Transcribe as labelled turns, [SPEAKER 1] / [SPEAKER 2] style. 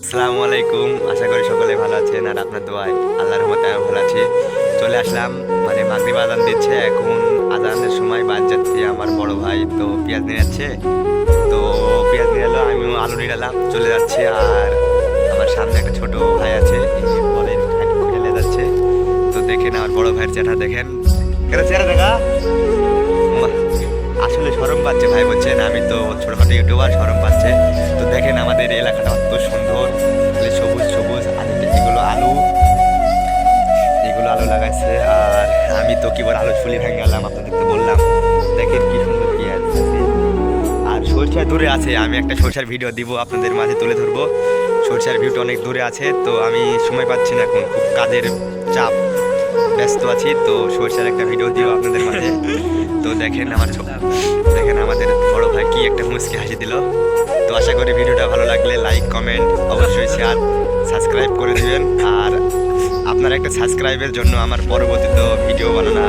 [SPEAKER 1] আসসালামু আলাইকুম, আশা করি সকলে ভালো আছেন আর আপনার দোয়ায় আল্লাহর রহমতে আমি ভালো আছি। চলে আসলাম, মানে মাগরিব আজান দিচ্ছে, এখন আজানের সময় বাদ যাচ্ছি। আমার বড় ভাই তো পেঁয়াজ নিয়ে যাচ্ছে, তো পেঁয়াজ নিয়ে এলো, আমিও আলু নিয়ে এলাম, চলে যাচ্ছে। আর আমার সামনে একটা ছোট ভাই আছে, এই বলের খেলে যাচ্ছে। তো দেখেন আমার বড় ভাইয়ের চেহারা দেখেন, কেন চেহারা দেখা আসলে শরম পাচ্ছে ভাই, বলছেন আমি তো ছোটখাটো ইউটিউবার, শরম পাচ্ছে। তো দেখেন আমাদের এলাকাটা অত সুন্দর, খালি সবুজ সবুজ। আর এগুলো আলু লাগাইছে, আর আমি তো কি বলে আলু ফুলি ভেঙে গেলাম, আপনাদের তো বললাম। দেখেন কি সুন্দর পেঁয়াজ আছে। আর সরষা দূরে আছে, আমি একটা সরষার ভিডিও দিব আপনাদের মাঝে তুলে ধরবো। সরষার ভিউটা অনেক দূরে আছে, তো আমি সময় পাচ্ছি না, এখন খুব কাজের চাপ, ব্যস্ত আছি। তো সরষার একটা ভিডিও দিব আপনাদের মাঝে। তো দেখেন দেখেন আমাদের বড় ভাই কি একটা মুচকি হাসি দিল। তো আশা করি ভিডিওটা ভালো লাগলে লাইক কমেন্ট অবশ্যই শেয়ার সাবস্ক্রাইব করে দিবেন। আর আপনার একটা সাবস্ক্রাইবের জন্য আমার পরবর্তীতে ভিডিও বানানো